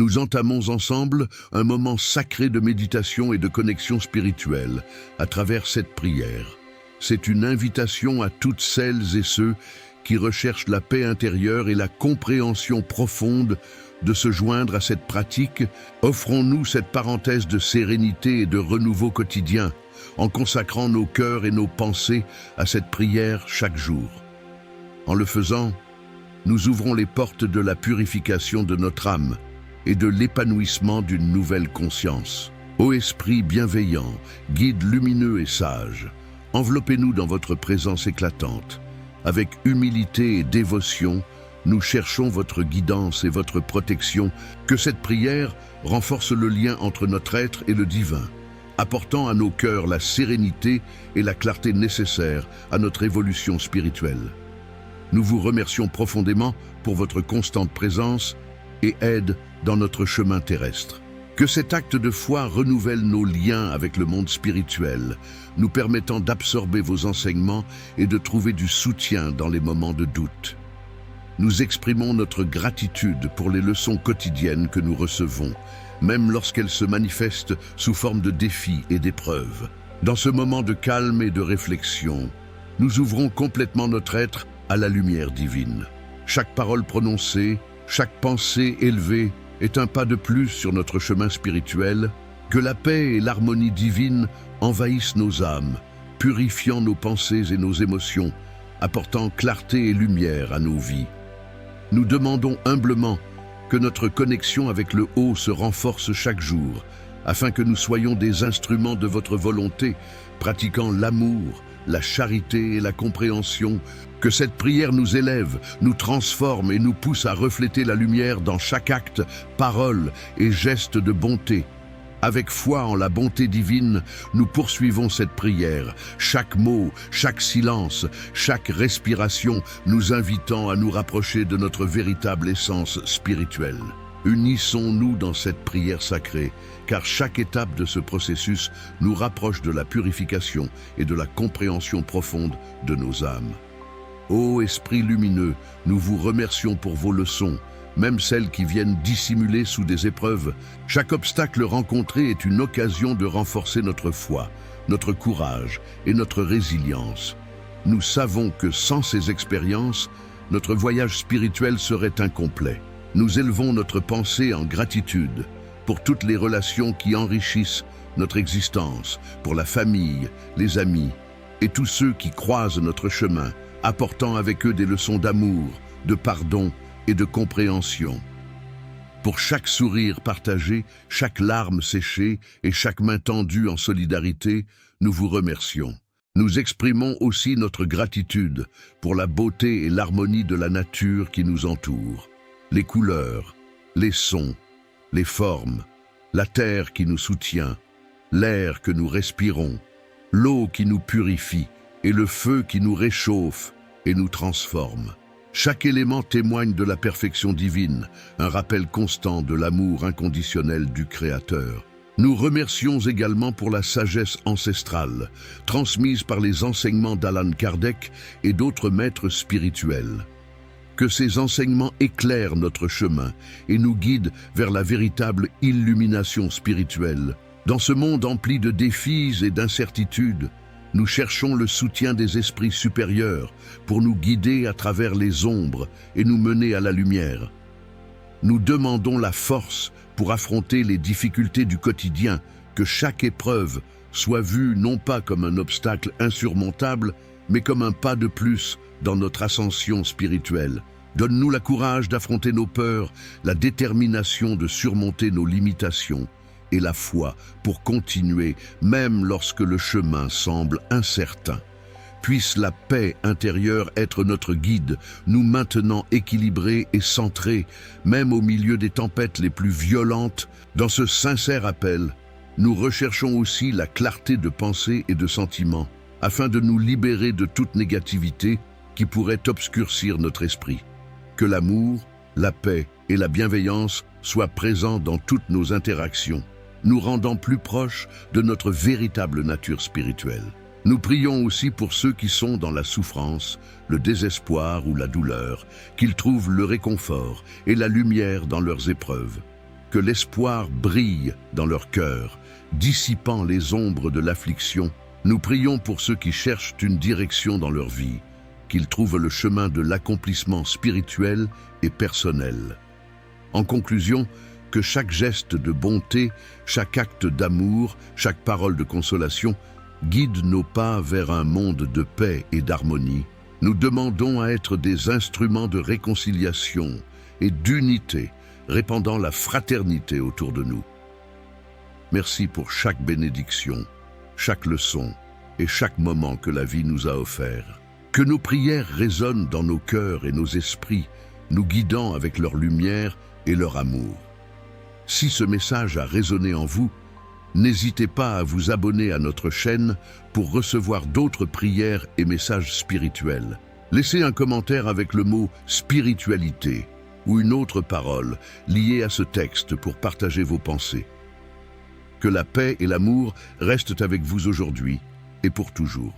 Nous entamons ensemble un moment sacré de méditation et de connexion spirituelle à travers cette prière. C'est une invitation à toutes celles et ceux qui recherchent la paix intérieure et la compréhension profonde de se joindre à cette pratique. Offrons-nous cette parenthèse de sérénité et de renouveau quotidien en consacrant nos cœurs et nos pensées à cette prière chaque jour. En le faisant, nous ouvrons les portes de la purification de notre âme et de l'épanouissement d'une nouvelle conscience. Ô Esprit bienveillant, guide lumineux et sage, enveloppez-nous dans votre présence éclatante. Avec humilité et dévotion, nous cherchons votre guidance et votre protection. Que cette prière renforce le lien entre notre être et le divin, apportant à nos cœurs la sérénité et la clarté nécessaires à notre évolution spirituelle. Nous vous remercions profondément pour votre constante présence et aide dans notre chemin terrestre. Que cet acte de foi renouvelle nos liens avec le monde spirituel, nous permettant d'absorber vos enseignements et de trouver du soutien dans les moments de doute. Nous exprimons notre gratitude pour les leçons quotidiennes que nous recevons, même lorsqu'elles se manifestent sous forme de défis et d'épreuves. Dans ce moment de calme et de réflexion, nous ouvrons complètement notre être à la lumière divine. Chaque parole prononcée, chaque pensée élevée est un pas de plus sur notre chemin spirituel. Que la paix et l'harmonie divine envahissent nos âmes, purifiant nos pensées et nos émotions, apportant clarté et lumière à nos vies. Nous demandons humblement que notre connexion avec le haut se renforce chaque jour, afin que nous soyons des instruments de votre volonté, pratiquant l'amour, la charité et la compréhension. Que cette prière nous élève, nous transforme et nous pousse à refléter la lumière dans chaque acte, parole et geste de bonté. Avec foi en la bonté divine, nous poursuivons cette prière, chaque mot, chaque silence, chaque respiration, nous invitant à nous rapprocher de notre véritable essence spirituelle. Unissons-nous dans cette prière sacrée, car chaque étape de ce processus nous rapproche de la purification et de la compréhension profonde de nos âmes. Ô Esprit lumineux, nous vous remercions pour vos leçons, même celles qui viennent dissimuler sous des épreuves. Chaque obstacle rencontré est une occasion de renforcer notre foi, notre courage et notre résilience. Nous savons que sans ces expériences, notre voyage spirituel serait incomplet. Nous élevons notre pensée en gratitude pour toutes les relations qui enrichissent notre existence, pour la famille, les amis et tous ceux qui croisent notre chemin, apportant avec eux des leçons d'amour, de pardon et de compréhension. Pour chaque sourire partagé, chaque larme séchée et chaque main tendue en solidarité, nous vous remercions. Nous exprimons aussi notre gratitude pour la beauté et l'harmonie de la nature qui nous entoure. Les couleurs, les sons, les formes, la terre qui nous soutient, l'air que nous respirons, l'eau qui nous purifie et le feu qui nous réchauffe et nous transforme. Chaque élément témoigne de la perfection divine, un rappel constant de l'amour inconditionnel du Créateur. Nous remercions également pour la sagesse ancestrale, transmise par les enseignements d'Allan Kardec et d'autres maîtres spirituels. Que ces enseignements éclairent notre chemin et nous guident vers la véritable illumination spirituelle. Dans ce monde empli de défis et d'incertitudes, nous cherchons le soutien des esprits supérieurs pour nous guider à travers les ombres et nous mener à la lumière. Nous demandons la force pour affronter les difficultés du quotidien, que chaque épreuve soit vue non pas comme un obstacle insurmontable, mais comme un pas de plus dans notre ascension spirituelle. Donne-nous le courage d'affronter nos peurs, la détermination de surmonter nos limitations et la foi pour continuer, même lorsque le chemin semble incertain. Puisse la paix intérieure être notre guide, nous maintenant équilibrés et centrés, même au milieu des tempêtes les plus violentes. Dans ce sincère appel, nous recherchons aussi la clarté de pensée et de sentiments, afin de nous libérer de toute négativité qui pourrait obscurcir notre esprit. Que l'amour, la paix et la bienveillance soient présents dans toutes nos interactions, nous rendant plus proches de notre véritable nature spirituelle. Nous prions aussi pour ceux qui sont dans la souffrance, le désespoir ou la douleur, qu'ils trouvent le réconfort et la lumière dans leurs épreuves. que l'espoir brille dans leur cœur, dissipant les ombres de l'affliction. Nous prions pour ceux qui cherchent une direction dans leur vie, qu'ils trouvent le chemin de l'accomplissement spirituel et personnel. En conclusion, que chaque geste de bonté, chaque acte d'amour, chaque parole de consolation guide nos pas vers un monde de paix et d'harmonie. Nous demandons à être des instruments de réconciliation et d'unité, répandant la fraternité autour de nous. Merci pour chaque bénédiction, chaque leçon et chaque moment que la vie nous a offert. Que nos prières résonnent dans nos cœurs et nos esprits, nous guidant avec leur lumière et leur amour. Si ce message a résonné en vous, n'hésitez pas à vous abonner à notre chaîne pour recevoir d'autres prières et messages spirituels. Laissez un commentaire avec le mot « spiritualité » ou une autre parole liée à ce texte pour partager vos pensées. Que la paix et l'amour restent avec vous aujourd'hui et pour toujours.